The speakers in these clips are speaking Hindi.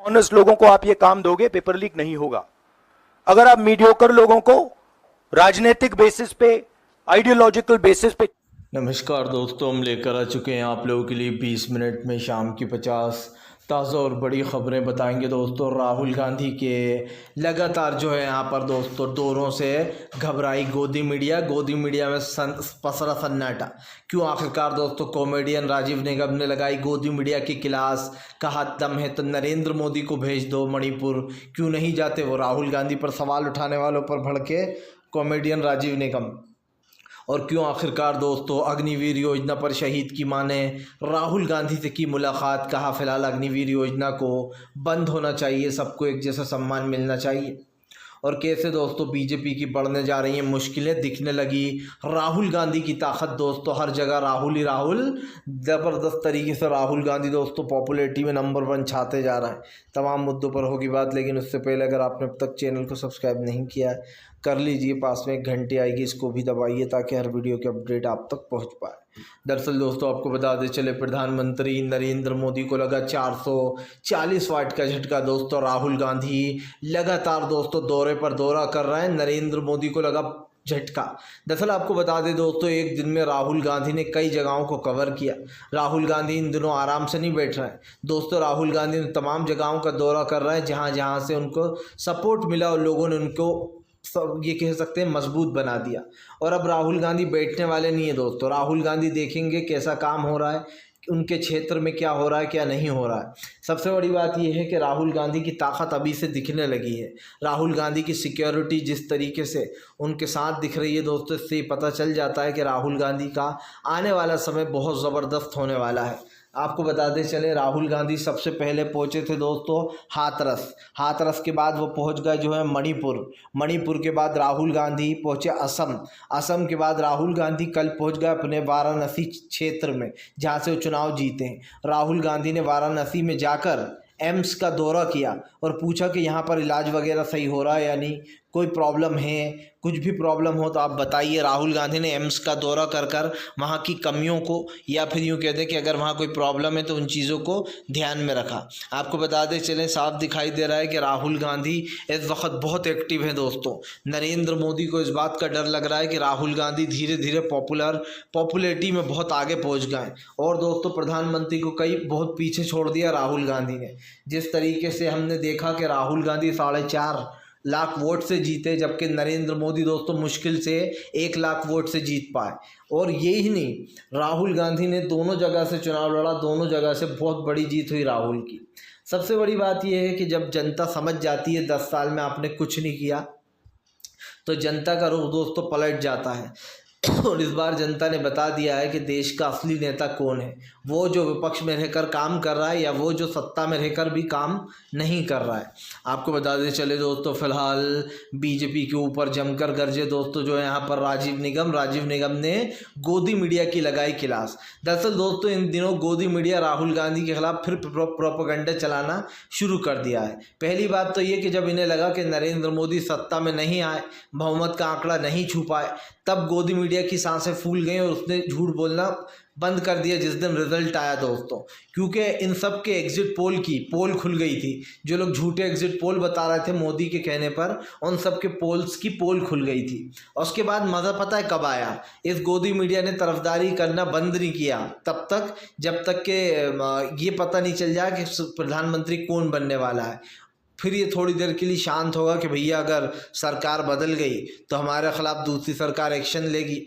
ऑनेस्ट लोगों को आप ये काम दोगे, पेपर लीक नहीं होगा। अगर आप मीडियोकर लोगों को राजनीतिक बेसिस पे, आइडियोलॉजिकल बेसिस पे। नमस्कार दोस्तों, हम लेकर आ चुके हैं आप लोगों के लिए 20 मिनट में शाम की 50 ताज़ा और बड़ी ख़बरें बताएंगे दोस्तों। राहुल गांधी के लगातार जो है यहाँ पर दोस्तों दौरों से घबराई गोदी मीडिया में पसरा सन्नाटा। क्यों? आखिरकार दोस्तों कॉमेडियन राजीव निगम ने लगाई गोदी मीडिया की क्लास। कहा दम है तो नरेंद्र मोदी को भेज दो मणिपुर, क्यों नहीं जाते वो? राहुल गांधी पर सवाल उठाने वालों पर भड़के कॉमेडियन राजीव निगम। और क्यों आखिरकार दोस्तों अग्निवीर योजना पर शहीद की मां ने राहुल गांधी से की मुलाकात। कहा फिलहाल अग्निवीर योजना को बंद होना चाहिए, सबको एक जैसा सम्मान मिलना चाहिए। और कैसे दोस्तों बीजेपी की बढ़ने जा रही हैं मुश्किलें, दिखने लगी राहुल गांधी की ताकत दोस्तों। हर जगह राहुल ही राहुल, ज़बरदस्त तरीके से राहुल गांधी दोस्तों पॉपुलैरिटी में नंबर 1 छाते जा रहा है। तमाम मुद्दों पर होगी बात, लेकिन उससे पहले अगर आपने अब तक चैनल को सब्सक्राइब नहीं किया है कर लीजिए। पास में एक घंटी आएगी, इसको भी दबाइए ताकि हर वीडियो की अपडेट आप तक पहुंच पाए। दरअसल दोस्तों आपको बता दें चले, प्रधानमंत्री नरेंद्र मोदी को लगा 440 वाट का झटका दोस्तों। राहुल गांधी लगातार दोस्तों दौरे पर दौरा कर रहे हैं, नरेंद्र मोदी को लगा झटका। दरअसल आपको बता दें दोस्तों, एक दिन में राहुल गांधी ने कई जगहों को कवर किया। राहुल गांधी इन दिनों आराम से नहीं बैठ रहे हैं दोस्तों। राहुल गांधी ने तमाम जगहों का दौरा कर रहे हैं जहां जहां से उनको सपोर्ट मिला और लोगों ने उनको सब ये कह सकते हैं मजबूत बना दिया। और अब राहुल गांधी बैठने वाले नहीं है दोस्तों। राहुल गांधी देखेंगे कैसा काम हो रहा है, उनके क्षेत्र में क्या हो रहा है क्या नहीं हो रहा है। सबसे बड़ी बात यह है कि राहुल गांधी की ताकत अभी से दिखने लगी है। राहुल गांधी की सिक्योरिटी जिस तरीके से उनके साथ दिख रही है दोस्तों, इससे पता चल जाता है कि राहुल गांधी का आने वाला समय बहुत ज़बरदस्त होने वाला है। आपको बताते चले राहुल गांधी सबसे पहले पहुंचे थे दोस्तों हाथरस के बाद वो पहुंच गए जो है मणिपुर के बाद राहुल गांधी पहुंचे असम के बाद राहुल गांधी कल पहुंच गए अपने वाराणसी क्षेत्र में जहां से वो चुनाव जीते हैं। राहुल गांधी ने वाराणसी में जाकर एम्स का दौरा किया और पूछा कि यहाँ पर इलाज वगैरह सही हो रहा है या नहीं, कोई प्रॉब्लम है, कुछ भी प्रॉब्लम हो तो आप बताइए। राहुल गांधी ने एम्स का दौरा कर वहाँ की कमियों को, या फिर यूँ कहते हैं कि अगर वहाँ कोई प्रॉब्लम है तो उन चीज़ों को ध्यान में रखा। आपको बताते चलें साफ दिखाई दे रहा है कि राहुल गांधी इस वक्त बहुत एक्टिव है दोस्तों। नरेंद्र मोदी को इस बात का डर लग रहा है कि राहुल गांधी धीरे धीरे पॉपुलैरिटी में बहुत आगे पहुँच गए और दोस्तों प्रधानमंत्री को बहुत पीछे छोड़ दिया राहुल गांधी ने। जिस तरीके से हमने देखा कि राहुल गांधी 4.5 लाख वोट से जीते, जबकि नरेंद्र मोदी दोस्तों मुश्किल से 1 लाख वोट से जीत पाए। और ये ही नहीं, राहुल गांधी ने दोनों जगह से चुनाव लड़ा, दोनों जगह से बहुत बड़ी जीत हुई राहुल की। सबसे बड़ी बात यह है कि जब जनता समझ जाती है 10 साल में आपने कुछ नहीं किया तो जनता का रुख दोस्तों पलट जाता है। और इस बार जनता ने बता दिया है कि देश का असली नेता कौन है, वो जो विपक्ष में रहकर काम कर रहा है या वो जो सत्ता में रहकर भी काम नहीं कर रहा है। आपको बता दें चले दोस्तों फिलहाल बीजेपी के ऊपर जमकर गरजे दोस्तों जो है यहाँ पर राजीव निगम ने गोदी मीडिया की लगाई क्लास। दरअसल दोस्तों इन दिनों गोदी मीडिया राहुल गांधी के खिलाफ फिर प्रोपेगेंडा चलाना शुरू कर दिया है। पहली बात तो ये कि जब इन्हें लगा कि नरेंद्र मोदी सत्ता में नहीं आए, बहुमत का आंकड़ा नहीं छू पाए, तब गोदी मीडिया की सांसें फूल गई और उसने झूठ बोलना बंद कर दिया जिस दिन रिजल्ट आया दोस्तों। क्योंकि इन सब के एग्जिट पोल खुल गई थी। जो लोग झूठे एग्जिट पोल बता रहे थे मोदी के कहने पर, उन सब के पोल्स की पोल खुल गई थी। और उसके बाद मज़ा पता है कब आया? इस गोदी मीडिया ने तरफदारी करना बंद नहीं किया तब तक जब तक के ये पता नहीं चल जाए कि प्रधानमंत्री कौन बनने वाला है। फिर ये थोड़ी देर के लिए शांत होगा कि भैया अगर सरकार बदल गई तो हमारे खिलाफ दूसरी सरकार एक्शन लेगी।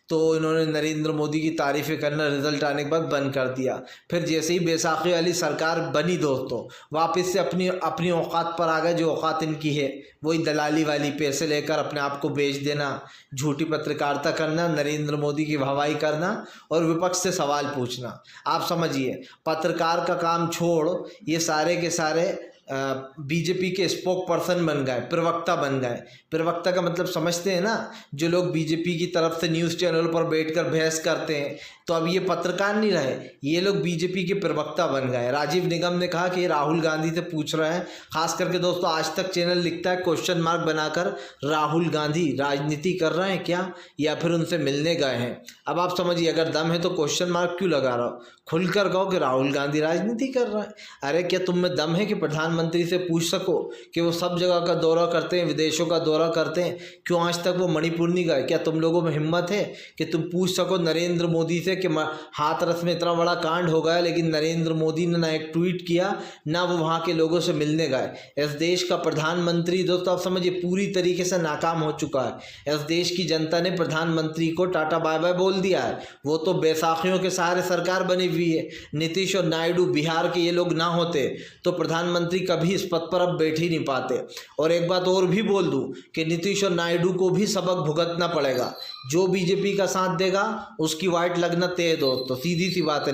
तो इन्होंने नरेंद्र मोदी की तारीफ़ें करना रिजल्ट आने के बाद बंद कर दिया। फिर जैसे ही बैसाखी वाली सरकार बनी दोस्तों, वापस से अपनी औकात पर आ गए। जो औकात इनकी है वही दलाली वाली, पैसे लेकर अपने आप को बेच देना, झूठी पत्रकारिता करना, नरेंद्र मोदी की वाहवाही करना और विपक्ष से सवाल पूछना। आप समझिए पत्रकार का काम छोड़ ये सारे के सारे बीजेपी के स्पोक पर्सन बन गए, प्रवक्ता बन गए। प्रवक्ता का मतलब समझते हैं ना, जो लोग बीजेपी की तरफ से न्यूज़ चैनल पर बैठकर बहस करते हैं। तो अब ये पत्रकार नहीं रहे, ये लोग बीजेपी के प्रवक्ता बन गए। राजीव निगम ने कहा कि राहुल गांधी से पूछ रहे हैं, खास करके दोस्तों आज तक चैनल लिखता है क्वेश्चन मार्क बनाकर, राहुल गांधी राजनीति कर रहे हैं क्या या फिर उनसे मिलने गए हैं। अब आप समझिए अगर दम है तो क्वेश्चन मार्क क्यों लगा रहा हो, खुलकर कहो कि राहुल गांधी राजनीति कर रहे हैं। अरे क्या तुम में दम है कि प्रधानमंत्री प्रधानमंत्री से पूछ सको कि वो सब जगह का दौरा करते हैं, विदेशों का दौरा करते हैं, क्यों आज तक वो मणिपुर नहीं गए? क्या तुम लोगों में हिम्मत है कि तुम पूछ सको नरेंद्र मोदी से कि हाथरस में इतना बड़ा कांड हो गया, लेकिन नरेंद्र मोदी ने ना एक ट्वीट किया, ना वो वहाँ के लोगों से मिलने गए। इस देश का प्रधानमंत्री दोस्तों आप समझिए पूरी तरीके से नाकाम हो चुका है। इस देश की जनता ने प्रधानमंत्री को टाटा बाय बाय बोल दिया है। वो तो बैसाखियों के सहारे सरकार बनी हुई है। नीतीश और नायडू बिहार के ये लोग ना होते तो प्रधानमंत्री कभी इस पद पर अब बैठ ही नहीं पाते। और एक बात और भी बोल दूं कि नीतीश और नायडू को भी सबक भुगतना पड़ेगा। जो बीजेपी का साथ देगा उसकी वाइट लगना तय है दोस्तों, सीधी सी बात है।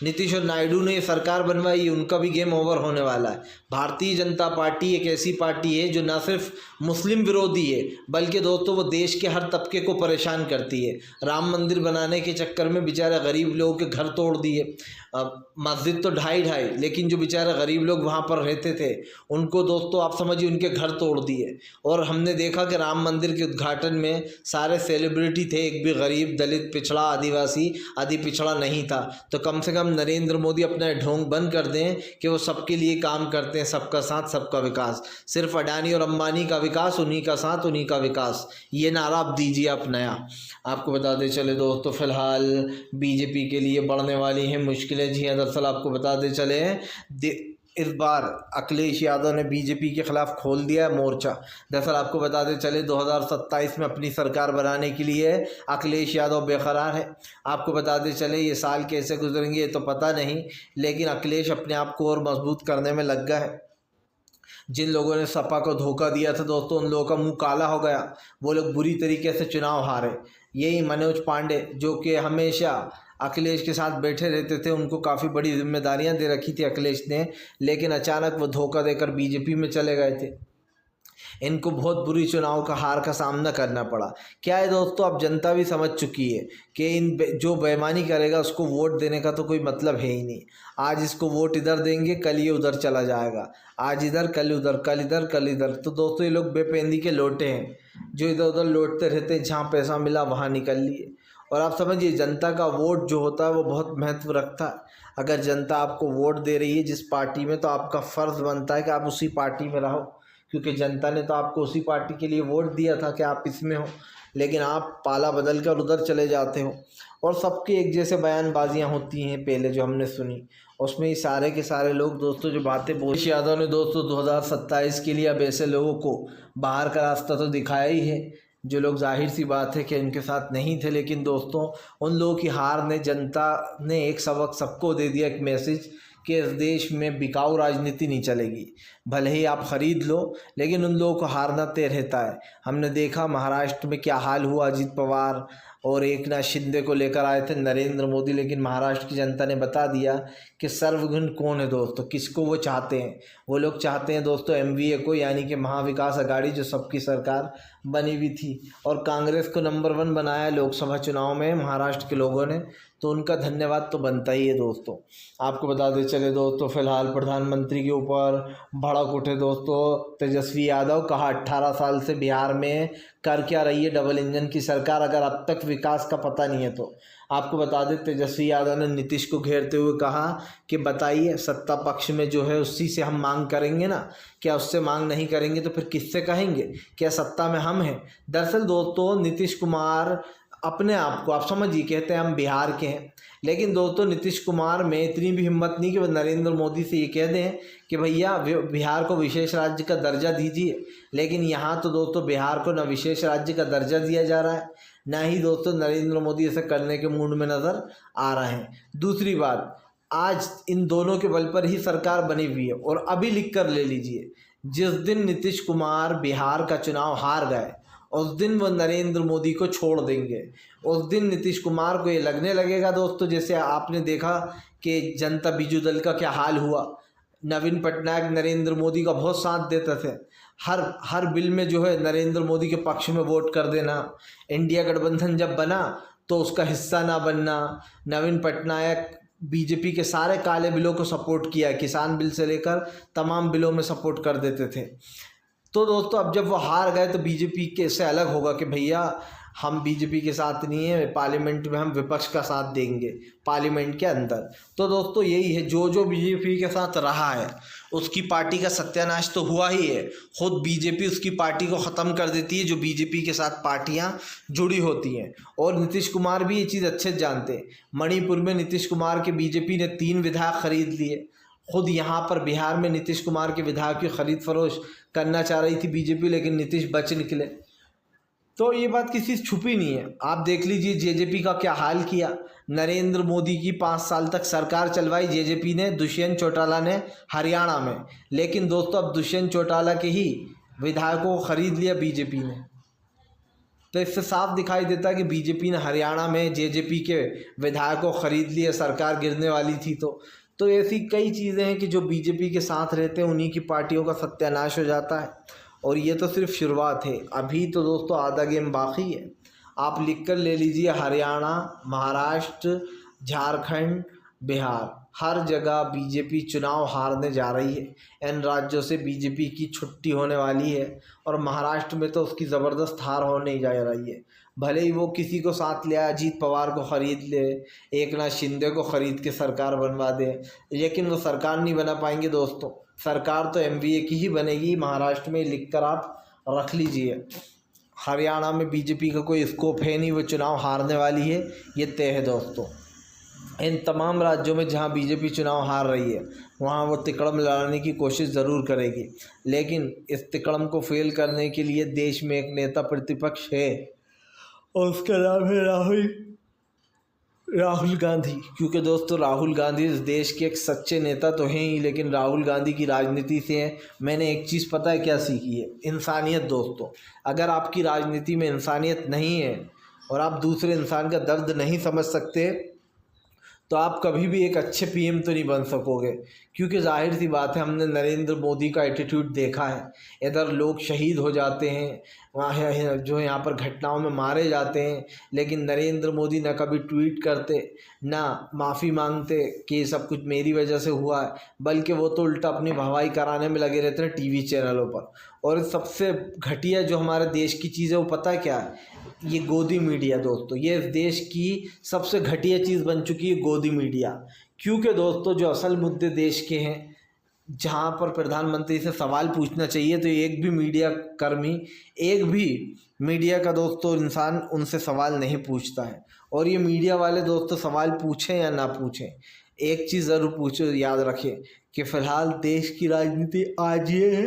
नीतीश और नायडू ने ये सरकार बनवाई, उनका भी गेम ओवर होने वाला है। भारतीय जनता पार्टी एक ऐसी पार्टी है जो न सिर्फ मुस्लिम विरोधी है बल्कि दोस्तों वो देश के हर तबके को परेशान करती है। राम मंदिर बनाने के चक्कर में बेचारे गरीब लोगों के घर तोड़ दिए। मस्जिद तो ढाई लेकिन जो बेचारे गरीब लोग वहाँ पर रहते थे उनको दोस्तों आप समझिए उनके घर तोड़ दिए। और हमने देखा कि राम मंदिर के उद्घाटन में सारे सेलिब्रिटी थे, एक भी गरीब, दलित, पिछड़ा, आदिवासी, आदि पिछड़ा नहीं था। तो कम से कम नरेंद्र मोदी अपना ढोंग बंद कर दें कि वो सबके लिए काम करते हैं, सबका साथ सबका विकास। सिर्फ अडानी और अंबानी का विकास, उन्हीं का साथ उन्हीं का विकास, ये नारा आप दीजिए आप नया। आपको बताते चले दोस्तों फिलहाल बीजेपी के लिए बढ़ने वाली हैं मुश्किलें। जी हाँ, दरअसल आपको बताते चले इस बार अखिलेश यादव ने बीजेपी के खिलाफ खोल दिया है मोर्चा। दरअसल आपको बताते चले 2027 में अपनी सरकार बनाने के लिए अखिलेश यादव बेकरार है। आपको बताते चले ये साल कैसे गुजरेंगे ये तो पता नहीं, लेकिन अखिलेश अपने आप को और मजबूत करने में लग गया है। जिन लोगों ने सपा को धोखा दिया था दोस्तों उन लोगों का मुंह काला हो गया, वो लोग बुरी तरीके से चुनाव हारे। यही मनोज पांडे जो कि हमेशा अखिलेश के साथ बैठे रहते थे, उनको काफ़ी बड़ी जिम्मेदारियां दे रखी थी अखिलेश ने, लेकिन अचानक वो धोखा देकर बीजेपी में चले गए थे। इनको बहुत बुरी चुनाव का हार का सामना करना पड़ा। क्या है दोस्तों, अब जनता भी समझ चुकी है कि जो बेईमानी करेगा उसको वोट देने का तो कोई मतलब है ही नहीं। आज इसको वोट इधर देंगे, कल ये उधर चला जाएगा, आज इधर कल उधर, कल इधर कल इधर। तो दोस्तों ये लोग बेपेंदी के लोटे हैं जो इधर उधर लौटते रहते हैं, जहाँ पैसा मिला वहाँ निकल लिए। और आप समझिए जनता का वोट जो होता है वो बहुत महत्व रखता है। अगर जनता आपको वोट दे रही है जिस पार्टी में, तो आपका फ़र्ज़ बनता है कि आप उसी पार्टी में रहो, क्योंकि जनता ने तो आपको उसी पार्टी के लिए वोट दिया था कि आप इसमें हो। लेकिन आप पाला बदल कर उधर चले जाते हो। और सबकी एक जैसे बयानबाजियाँ होती हैं पहले जो हमने सुनी, उसमें ये सारे के सारे लोग दोस्तों जो बातें बोले। अखिलेश यादव ने दोस्तों 2027 के लिए अब ऐसे लोगों को बाहर का रास्ता तो दिखाया ही है जो लोग जाहिर सी बात है कि उनके साथ नहीं थे। लेकिन दोस्तों उन लोगों की हार ने, जनता ने एक सबक सबको दे दिया, एक मैसेज कि इस देश में बिकाऊ राजनीति नहीं चलेगी। भले ही आप ख़रीद लो लेकिन उन लोगों को हारना तय रहता है। हमने देखा महाराष्ट्र में क्या हाल हुआ, अजीत पवार और एकनाथ शिंदे को लेकर आए थे नरेंद्र मोदी, लेकिन महाराष्ट्र की जनता ने बता दिया कि सर्वगुण कौन है दोस्तों, किसको वो चाहते हैं। वो लोग चाहते हैं दोस्तों MVA को, यानी कि महाविकास अघाड़ी जो सबकी सरकार बनी हुई थी। और कांग्रेस को नंबर 1 बनाया लोकसभा चुनाव में महाराष्ट्र के लोगों ने, तो उनका धन्यवाद तो बनता ही है दोस्तों। आपको बता दें चले दोस्तों फिलहाल प्रधानमंत्री के ऊपर भड़क उठे दोस्तों तेजस्वी यादव। कहा 18 साल से बिहार में कर क्या रही है डबल इंजन की सरकार, अगर अब तक विकास का पता नहीं है तो। आपको बता दें तेजस्वी यादव ने नीतीश को घेरते हुए कहा कि बताइए सत्ता पक्ष में जो है उसी से हम मांग करेंगे ना, क्या उससे मांग नहीं करेंगे तो फिर किससे कहेंगे, क्या सत्ता में हम हैं। दरअसल दोस्तों नीतीश कुमार अपने आप को आप समझिए कहते हैं हम बिहार के हैं, लेकिन दोस्तों नीतीश कुमार में इतनी भी हिम्मत नहीं कि वो नरेंद्र मोदी से ये कह दें कि भैया बिहार को विशेष राज्य का दर्जा दीजिए। लेकिन यहाँ तो दोस्तों बिहार को न विशेष राज्य का दर्जा दिया जा रहा है, ना ही दोस्तों नरेंद्र मोदी ऐसे करने के मूड में नज़र आ रहे हैं। दूसरी बात, आज इन दोनों के बल पर ही सरकार बनी हुई है। और अभी लिख कर ले लीजिए, जिस दिन नीतीश कुमार बिहार का चुनाव हार गए उस दिन वो नरेंद्र मोदी को छोड़ देंगे। उस दिन नीतीश कुमार को ये लगने लगेगा दोस्तों, जैसे आपने देखा कि जनता बीजू दल का क्या हाल हुआ। नवीन पटनायक नरेंद्र मोदी का बहुत साथ देते थे, हर बिल में जो है नरेंद्र मोदी के पक्ष में वोट कर देना। इंडिया गठबंधन जब बना तो उसका हिस्सा ना बनना। नवीन पटनायक बीजेपी के सारे काले बिलों को सपोर्ट किया, किसान बिल से लेकर तमाम बिलों में सपोर्ट कर देते थे। तो दोस्तों अब जब वो हार गए तो बीजेपी के से अलग होगा कि भैया हम बीजेपी के साथ नहीं है, पार्लियामेंट में हम विपक्ष का साथ देंगे पार्लियामेंट के अंदर। तो दोस्तों यही है, जो बीजेपी के साथ रहा है उसकी पार्टी का सत्यानाश तो हुआ ही है। खुद बीजेपी उसकी पार्टी को ख़त्म कर देती है जो बीजेपी के साथ पार्टियां जुड़ी होती हैं। और नीतीश कुमार भी ये चीज़ अच्छे से जानते हैं। मणिपुर में नीतीश कुमार के बीजेपी ने 3 विधायक खरीद लिए। खुद यहाँ पर बिहार में नीतीश कुमार के विधायक की खरीद फरोश करना चाह रही थी बीजेपी, लेकिन नीतीश बच निकले। तो ये बात किसी से छुपी नहीं है। आप देख लीजिए जेजेपी का क्या हाल किया। नरेंद्र मोदी की 5 साल तक सरकार चलवाई जेजेपी ने, दुष्यंत चौटाला ने हरियाणा में। लेकिन दोस्तों अब दुष्यंत चौटाला के ही विधायकों को खरीद लिया बीजेपी ने। तो इससे साफ दिखाई देता है कि बीजेपी ने हरियाणा में जेजेपी के विधायकों को खरीद लिया, सरकार गिरने वाली थी। तो ऐसी कई चीज़ें हैं कि जो बीजेपी के साथ रहते हैं उन्हीं की पार्टियों का सत्यानाश हो जाता है। और ये तो सिर्फ शुरुआत है, अभी तो दोस्तों आधा गेम बाकी है। आप लिख कर ले लीजिए, हरियाणा, महाराष्ट्र, झारखंड, बिहार, हर जगह बीजेपी चुनाव हारने जा रही है। इन राज्यों से बीजेपी की छुट्टी होने वाली है और महाराष्ट्र में तो उसकी ज़बरदस्त हार होने ही जा रही है। भले ही वो किसी को साथ ले आए, अजीत पवार को ख़रीद ले, एकनाथ शिंदे को ख़रीद के सरकार बनवा दे, लेकिन वो सरकार नहीं बना पाएंगे दोस्तों। सरकार तो एमवीए की ही बनेगी। महाराष्ट्र में लिख कर आप रख लीजिए। हरियाणा में बीजेपी का कोई स्कोप है नहीं, वो चुनाव हारने वाली है, ये तय है दोस्तों। इन तमाम राज्यों में जहां बीजेपी चुनाव हार रही है वहां वो तिकड़म लड़ाने की कोशिश ज़रूर करेगी, लेकिन इस तिकड़म को फेल करने के लिए देश में एक नेता प्रतिपक्ष है और उसका नाम है राहुल गांधी। क्योंकि दोस्तों राहुल गांधी इस देश के एक सच्चे नेता तो हैं ही, लेकिन राहुल गांधी की राजनीति से मैंने एक चीज़ पता है क्या सीखी है, इंसानियत दोस्तों। अगर आपकी राजनीति में इंसानियत नहीं है और आप दूसरे इंसान का दर्द नहीं समझ सकते तो आप कभी भी एक अच्छे पीएम तो नहीं बन सकोगे। क्योंकि जाहिर सी बात है, हमने नरेंद्र मोदी का एटीट्यूड देखा है। इधर लोग शहीद हो जाते हैं, वहाँ जो यहाँ पर घटनाओं में मारे जाते हैं, लेकिन नरेंद्र मोदी ना कभी ट्वीट करते, ना माफ़ी मांगते कि ये सब कुछ मेरी वजह से हुआ है, बल्कि वो तो उल्टा अपनी भवाई कराने में लगे रहते हैं टीवी चैनलों पर। और सबसे घटिया जो हमारे देश की चीज़ है वो पता है क्या है? ये गोदी मीडिया दोस्तों। ये इस देश की सबसे घटिया चीज़ बन चुकी है गोदी मीडिया। क्योंकि दोस्तों जो असल मुद्दे देश के हैं, जहाँ पर प्रधानमंत्री से सवाल पूछना चाहिए, तो एक भी मीडिया कर्मी, एक भी मीडिया का दोस्तों इंसान उनसे सवाल नहीं पूछता है। और ये मीडिया वाले दोस्तों सवाल पूछें या ना पूछें, एक चीज़ ज़रूर पूछो, याद रखें कि फ़िलहाल देश की राजनीति आज ये है,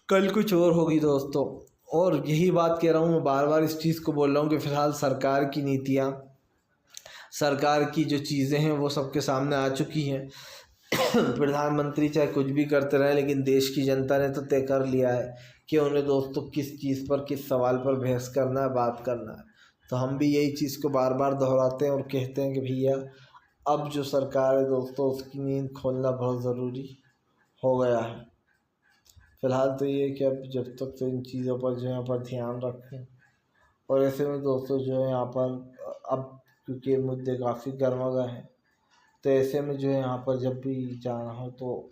कल कुछ और होगी दोस्तों। और यही बात कह रहा हूँ, मैं बार बार इस चीज़ को बोल रहा हूँ कि फ़िलहाल सरकार की नीतियाँ, सरकार की जो चीज़ें हैं वो सबके सामने आ चुकी हैं। प्रधानमंत्री चाहे कुछ भी करते रहे, लेकिन देश की जनता ने तो तय कर लिया है कि उन्हें दोस्तों किस चीज़ पर, किस सवाल पर बहस करना है, बात करना है। तो हम भी यही चीज़ को बार बार दोहराते हैं और कहते हैं कि भैया अब जो सरकार है दोस्तों उसकी नींद खोलना बहुत ज़रूरी हो गया है। फ़िलहाल तो ये कि अब जब तक तो इन चीज़ों पर जो है यहाँ पर ध्यान रखें। और ऐसे में दोस्तों जो है यहाँ पर अब क्योंकि मुद्दे काफ़ी गर्मा गए हैं, तो ऐसे में जो है यहाँ पर जब भी जाना हो तो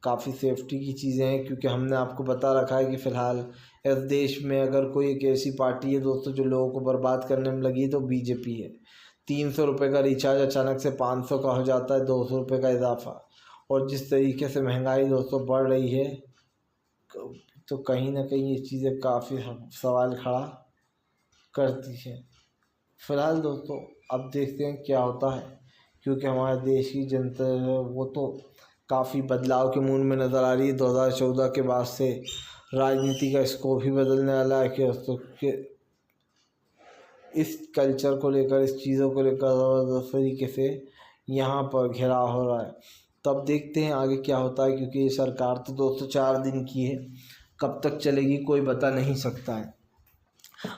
काफ़ी सेफ्टी की चीज़ें हैं। क्योंकि हमने आपको बता रखा है कि फ़िलहाल इस देश में अगर कोई एक ऐसी पार्टी है दोस्तों जो लोगों को बर्बाद करने में लगी है तो बीजेपी है। 300 रुपये का रिचार्ज अचानक से 500 का हो जाता है, 200 रुपये का इजाफा। और जिस तरीके से महंगाई दोस्तों बढ़ रही है, तो कहीं ना कहीं ये चीज़ें काफ़ी सवाल खड़ा करती है। फ़िलहाल दोस्तों अब देखते हैं क्या होता है, क्योंकि हमारे देश की जनता है वो तो काफ़ी बदलाव के मूड में नज़र आ रही है। 2014 के बाद से राजनीति का स्कोप ही बदलने वाला है कि दोस्तों के इस कल्चर को लेकर, इस चीज़ों को लेकर ज़बरदस्त तरीके से यहाँ पर घेराव हो रहा है। तब देखते हैं आगे क्या होता है, क्योंकि ये सरकार तो दोस्तों 4 दिन की है, कब तक चलेगी कोई बता नहीं सकता है।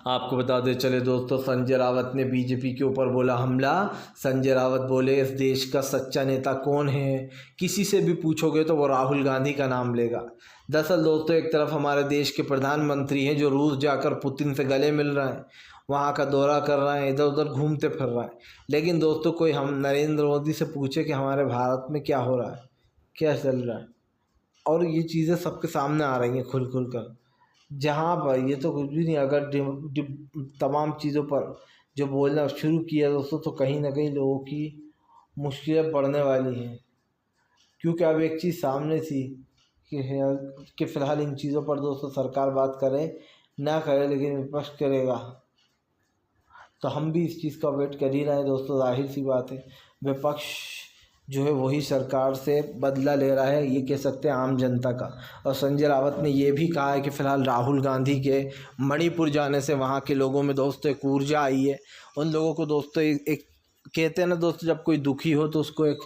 आपको बता दें चले दोस्तों, संजय रावत ने बीजेपी के ऊपर बोला हमला। संजय रावत बोले इस देश का सच्चा नेता कौन है, किसी से भी पूछोगे तो वो राहुल गांधी का नाम लेगा। दरअसल दोस्तों एक तरफ हमारे देश के प्रधानमंत्री हैं जो रूस जाकर पुतिन से गले मिल रहे हैं, वहाँ का दौरा कर रहे हैं, इधर उधर घूमते फिर रहे हैं। लेकिन दोस्तों कोई हम नरेंद्र मोदी से पूछे कि हमारे भारत में क्या हो रहा है, क्या चल रहा है, और ये चीज़ें सबके सामने आ रही हैं खुल खुल कर। जहाँ पर ये तो कुछ भी नहीं, अगर तमाम चीज़ों पर जो बोलना शुरू किया दोस्तों तो कहीं ना कहीं लोगों की मुश्किलें बढ़ने वाली हैं। क्योंकि अब एक चीज़ सामने थी कि फ़िलहाल इन चीज़ों पर दोस्तों सरकार बात करे ना करे, लेकिन विपक्ष करेगा। तो हम भी इस चीज़ का वेट कर ही रहे हैं दोस्तों। जाहिर सी बात है, विपक्ष जो है वही सरकार से बदला ले रहा है, ये कह सकते हैं आम जनता का। और संजय राउत ने ये भी कहा है कि फ़िलहाल राहुल गांधी के मणिपुर जाने से वहाँ के लोगों में दोस्तों एक ऊर्जा आई है। उन लोगों को दोस्तों एक कहते हैं ना दोस्तों, जब कोई दुखी हो तो उसको एक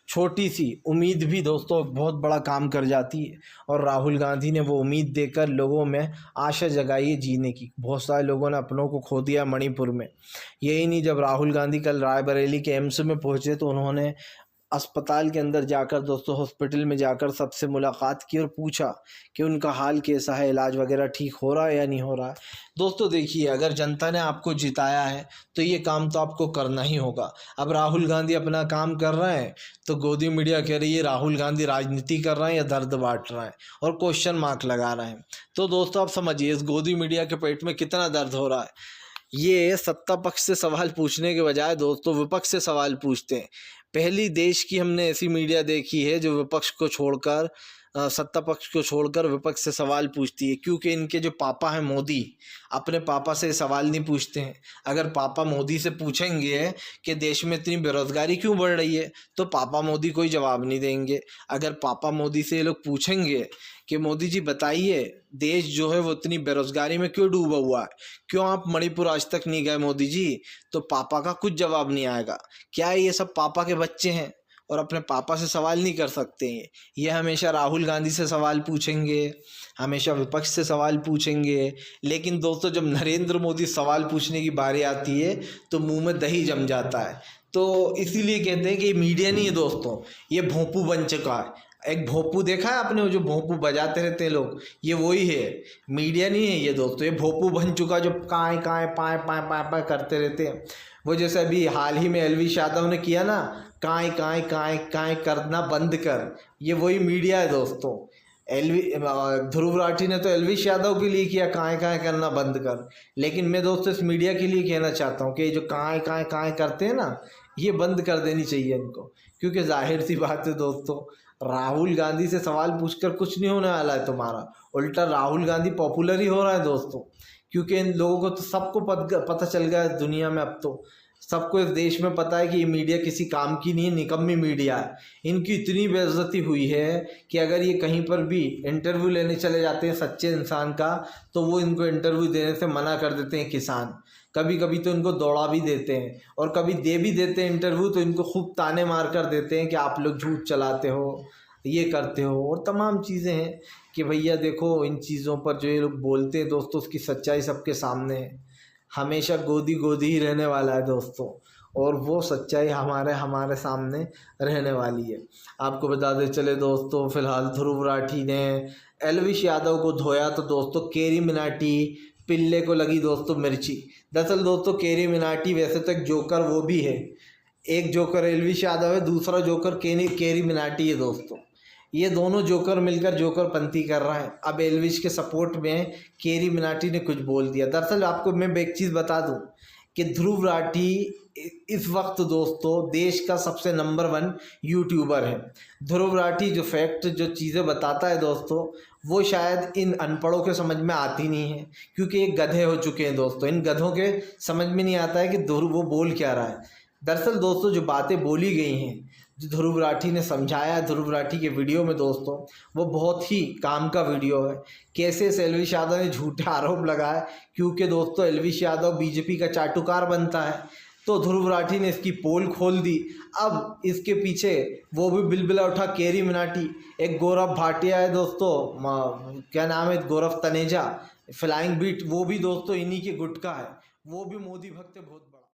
छोटी सी उम्मीद भी दोस्तों बहुत बड़ा काम कर जाती है। और राहुल गांधी ने वो उम्मीद देकर लोगों में आशा जगाई है जीने की। बहुत सारे लोगों ने अपनों को खो दिया मणिपुर में। यही नहीं, जब राहुल गांधी कल रायबरेली के एम्स में पहुंचे तो उन्होंने अस्पताल के अंदर जाकर दोस्तों, हॉस्पिटल में जाकर सबसे मुलाकात की और पूछा कि उनका हाल कैसा है, इलाज वगैरह ठीक हो रहा है या नहीं हो रहा है। दोस्तों देखिए, अगर जनता ने आपको जिताया है तो ये काम तो आपको करना ही होगा। अब राहुल गांधी अपना काम कर रहे हैं तो गोदी मीडिया कह रही है राहुल गांधी राजनीति कर रहे हैं या दर्द बांट रहे हैं, और क्वेश्चन मार्क लगा रहे हैं। तो दोस्तों आप समझिए इस गोदी मीडिया के पेट में कितना दर्द हो रहा है। ये सत्ता पक्ष से सवाल पूछने के बजाय दोस्तों विपक्ष से सवाल पूछते हैं। पहली देश की हमने ऐसी मीडिया देखी है जो विपक्ष को छोड़कर सत्ता पक्ष को छोड़कर विपक्ष से सवाल पूछती है, क्योंकि इनके जो पापा हैं मोदी, अपने पापा से सवाल नहीं पूछते हैं। अगर पापा मोदी से पूछेंगे कि देश में इतनी बेरोजगारी क्यों बढ़ रही है तो पापा मोदी कोई जवाब नहीं देंगे। अगर पापा मोदी से ये लोग पूछेंगे कि मोदी जी बताइए देश जो है वो इतनी बेरोजगारी में क्यों डूबा हुआ है, क्यों आप मणिपुर आज तक नहीं गए मोदी जी, तो पापा का कुछ जवाब नहीं आएगा। क्या ये सब पापा के बच्चे हैं और अपने पापा से सवाल नहीं कर सकते हैं? ये हमेशा राहुल गांधी से सवाल पूछेंगे, हमेशा विपक्ष से सवाल पूछेंगे। लेकिन दोस्तों जब नरेंद्र मोदी सवाल पूछने की बारी आती है तो मुंह में दही जम जाता है। तो इसीलिए कहते हैं कि ये मीडिया नहीं है दोस्तों, ये भोंपू बन चुका है। एक भोंपू देखा है आपने, वो जो भोंपू बजाते रहते हैं लोग, ये वही है। मीडिया नहीं है ये दोस्तों, ये भोंपू बन चुका जो काएं काएं पाए पाए पाए पाए करते रहते हैं। वो जैसे अभी हाल ही में एलवीश यादव ने किया ना, काएं काएं काएं काएं करना बंद कर, ये वही मीडिया है दोस्तों। ध्रुव राठी ने तो एलवीश यादव के लिए किया काएं काएं करना बंद कर, लेकिन मैं दोस्तों इस मीडिया के लिए कहना चाहता हूँ कि जो काएं काएं काएं करते हैं ना, ये बंद कर देनी चाहिए इनको। क्योंकि जाहिर सी बात है दोस्तों, राहुल गांधी से सवाल पूछकर कुछ नहीं होने वाला है तुम्हारा, उल्टा राहुल गांधी पॉपुलर ही हो रहा है दोस्तों। क्योंकि इन लोगों को तो सबको पता चल गया है दुनिया में, अब तो सबको इस देश में पता है कि ये मीडिया किसी काम की नहीं है, निकम्मी मीडिया है। इनकी इतनी बेइज्जती हुई है कि अगर ये कहीं पर भी इंटरव्यू लेने चले जाते हैं सच्चे इंसान का, तो वो इनको इंटरव्यू देने से मना कर देते हैं किसान। कभी कभी तो इनको दौड़ा भी देते हैं, और कभी दे भी देते हैं इंटरव्यू तो इनको खूब ताने मार कर देते हैं कि आप लोग झूठ चलाते हो, ये करते हो, और तमाम चीज़ें हैं कि भैया देखो इन चीज़ों पर जो ये लोग बोलते हैं दोस्तों, उसकी सच्चाई सबके सामने है। हमेशा गोदी गोदी ही रहने वाला है दोस्तों, और वो सच्चाई हमारे सामने रहने वाली है। आपको बताते चले दोस्तों, फिलहाल ध्रुव राठी ने एलवीश यादव को धोया तो दोस्तों केरी मिनाटी पिल्ले को लगी दोस्तों मिर्ची। दरअसल दोस्तों केरी मिनाटी वैसे तो एक जोकर वो भी है, एक जोकर एलवीश यादव है, दूसरा जोकर केरी मिनाटी है दोस्तों। ये दोनों जोकर मिलकर जोकर पंथी कर रहा है। अब एलविश के सपोर्ट में केरी मिनाटी ने कुछ बोल दिया। दरअसल आपको मैं एक चीज़ बता दूं कि ध्रुव राठी इस वक्त दोस्तों देश का सबसे नंबर 1 यूट्यूबर है। ध्रुव राठी जो फैक्ट जो चीज़ें बताता है दोस्तों, वो शायद इन अनपढ़ों के समझ में आती नहीं है, क्योंकि ये गधे हो चुके हैं दोस्तों। इन गधों के समझ में नहीं आता है कि ध्रुव वो बोल क्या रहा है। दरअसल दोस्तों जो बातें बोली गई हैं, जो ध्रुव राठी ने समझाया ध्रुव राठी के वीडियो में दोस्तों, वो बहुत ही काम का वीडियो है। कैसे एलवीश यादव ने झूठे आरोप लगाए, क्योंकि दोस्तों एलवीश यादव बीजेपी का चाटुकार बनता है, तो ध्रुव राठी ने इसकी पोल खोल दी। अब इसके पीछे वो भी बिलबिला उठा केरी मिनाटी, एक गौरव भाटिया है दोस्तों, क्या नाम है, गौरव तनेजा, फ्लाइंग बीट, वो भी दोस्तों इन्हीं के गुट का है, वो भी मोदी भक्त बहुत बड़ा।